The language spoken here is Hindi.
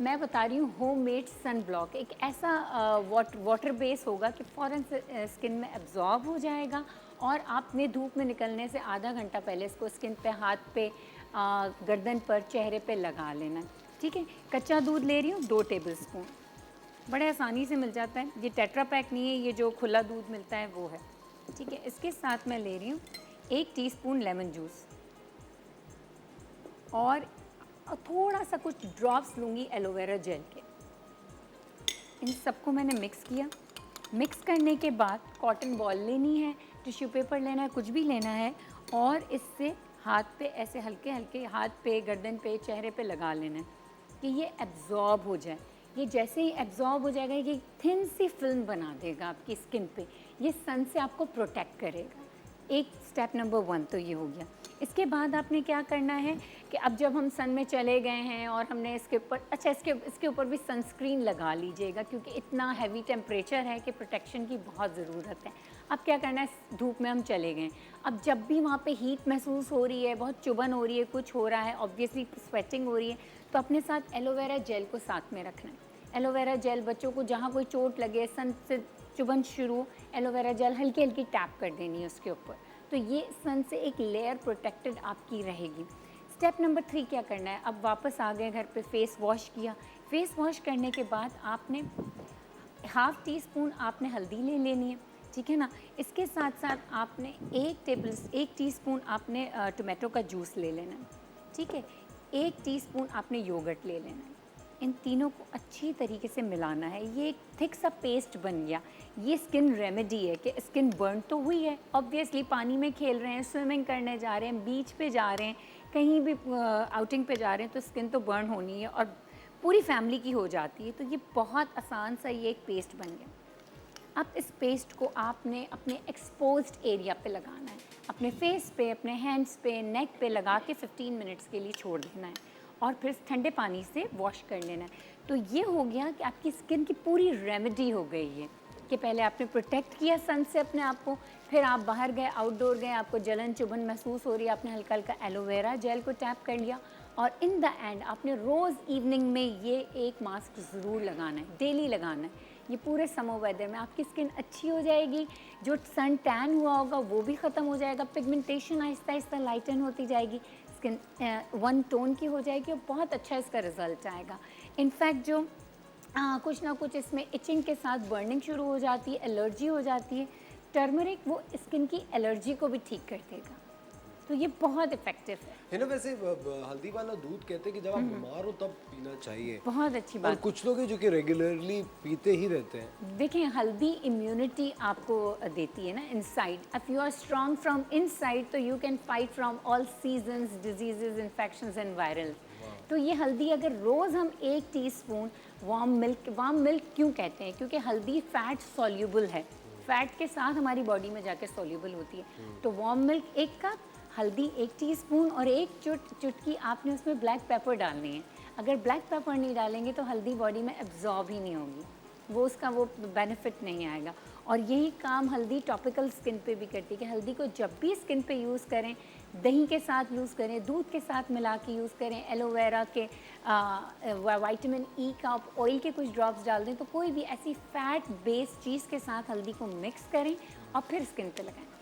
मैं बता रही हूँ होममेड सन ब्लॉक, एक ऐसा वाटर बेस होगा कि फ़ौरन से स्किन में एब्ज़ॉर्ब हो जाएगा और आपने धूप में निकलने से आधा घंटा पहले इसको स्किन पे, हाथ पे, गर्दन पर, चेहरे पे लगा लेना है। ठीक है। कच्चा दूध ले रही हूँ 2 टेबलस्पून, बड़े आसानी से मिल जाता है। ये टेट्रा पैक नहीं है, ये जो खुला दूध मिलता है वो है। ठीक है। इसके साथ मैं ले रही हूँ 1 टीस्पून लेमन जूस और थोड़ा सा कुछ ड्रॉप्स लूँगी एलोवेरा जेल के। इन सबको मैंने मिक्स किया। मिक्स करने के बाद कॉटन बॉल लेनी है, टिश्यू पेपर लेना है, कुछ भी लेना है और इससे हाथ पे ऐसे हल्के हल्के, हाथ पे, गर्दन पे, चेहरे पे लगा लेना है कि ये एब्ज़ॉर्ब हो जाए। ये जैसे ही एब्ज़ॉर्ब हो जाएगा, ये थिन सी फिल्म बना देगा आपकी स्किन पे। ये सन से आपको प्रोटेक्ट करेगा। एक स्टेप नंबर 1 तो ये हो गया। इसके बाद आपने क्या करना है कि अब जब हम सन में चले गए हैं और हमने इसके ऊपर, अच्छा, इसके ऊपर भी सनस्क्रीन लगा लीजिएगा क्योंकि इतना हैवी टेम्परेचर है कि प्रोटेक्शन की बहुत ज़रूरत है। अब क्या करना है, धूप में हम चले गए, अब जब भी वहाँ पे हीट महसूस हो रही है, बहुत चुभन हो रही है, कुछ हो रहा है, ऑब्वियसली स्वेटिंग हो रही है, तो अपने साथ एलोवेरा जेल को साथ में रखना है। एलोवेरा जेल, बच्चों को जहाँ कोई चोट लगे, सन से चुभन शुरू, एलोवेरा जेल हल्की हल्की टैप कर देनी है उसके ऊपर, तो ये सन से एक लेयर प्रोटेक्टेड आपकी रहेगी। स्टेप नंबर 3 क्या करना है, अब वापस आ गए घर पे, फेस वॉश किया। फेस वॉश करने के बाद आपने हाफ़ टी स्पून आपने हल्दी ले लेनी है, ठीक है ना। इसके साथ साथ आपने 1 टीस्पून आपने टोमेटो का जूस ले लेना है, ठीक है। 1 टीस्पून आपने योगर्ट ले लेना है। इन तीनों को अच्छी तरीके से मिलाना है। ये एक थिक सा पेस्ट बन गया। ये स्किन रेमेडी है कि स्किन बर्न तो हुई है, ऑब्वियसली पानी में खेल रहे हैं, स्विमिंग करने जा रहे हैं, बीच पे जा रहे हैं, कहीं भी आउटिंग पे जा रहे हैं, तो स्किन तो बर्न होनी है और पूरी फैमिली की हो जाती है। तो ये बहुत आसान सा ये एक पेस्ट बन गया। अब इस पेस्ट को आपने अपने एक्सपोज्ड एरिया पे लगाना है, अपने फेस पे, अपने हैंड्स पे, नेक पे लगा के 15 मिनट्स के लिए छोड़ देना है और फिर ठंडे पानी से वॉश कर लेना है। तो ये हो गया कि आपकी स्किन की पूरी रेमेडी हो गई है कि पहले आपने प्रोटेक्ट किया सन से अपने आप को, फिर आप बाहर गए, आउटडोर गए, आपको जलन चुभन महसूस हो रही है, आपने हल्का हल्का एलोवेरा जेल को टैप कर लिया और इन द एंड आपने रोज़ इवनिंग में ये एक मास्क ज़रूर लगाना है, डेली लगाना है। ये पूरे समर वेदर में आपकी स्किन अच्छी हो जाएगी, जो सन टैन हुआ होगा वो भी ख़त्म हो जाएगा, पिगमेंटेशन आहिस्ता आहिस्ता लाइटन होती जाएगी, स्किन वन टोन की हो जाएगी और बहुत अच्छा इसका रिज़ल्ट आएगा। इनफैक्ट जो कुछ ना कुछ इसमें इचिंग के साथ बर्निंग शुरू हो जाती है, एलर्जी हो जाती है, टर्मरिक वो स्किन की एलर्जी को भी ठीक कर देगा। तो ये बहुत इफ़ेक्टिव है। वैसे हल्दी वाला दूध कहते हैं कि जब आप बीमार हो तब पीना चाहिए, बहुत अच्छी और बात। कुछ लोग हैं जो कि रेगुलरली पीते ही रहते हैं। देखिए, हल्दी इम्यूनिटी आपको देती है ना inside. If you are strong from inside तो you can fight from all seasons, diseases, infections and viral. तो ये हल्दी अगर रोज़ हम 1 टीस्पून वार्म मिल्क क्यों कहते हैं, क्योंकि हल्दी फैट सॉल्यूबल है, फैट के साथ हमारी बॉडी में जाके सॉल्यूबल होती है। तो वार्म मिल्क 1 कप, हल्दी 1 टीस्पून और एक चुटकी आपने उसमें ब्लैक पेपर डालनी है। अगर ब्लैक पेपर नहीं डालेंगे तो हल्दी बॉडी में एब्जॉर्ब ही नहीं होगी, वो उसका वो बेनिफिट नहीं आएगा। और यही काम हल्दी टॉपिकल स्किन पे भी करती है कि हल्दी को जब भी स्किन पे यूज़ करें, दही के साथ यूज़ करें, दूध के साथ मिला के यूज़ करें, एलोवेरा के विटामिन ई का ऑयल के कुछ ड्रॉप्स डाल दें, तो कोई भी ऐसी फैट बेस्ड चीज़ के साथ हल्दी को मिक्स करें और फिर स्किन पे लगाएं।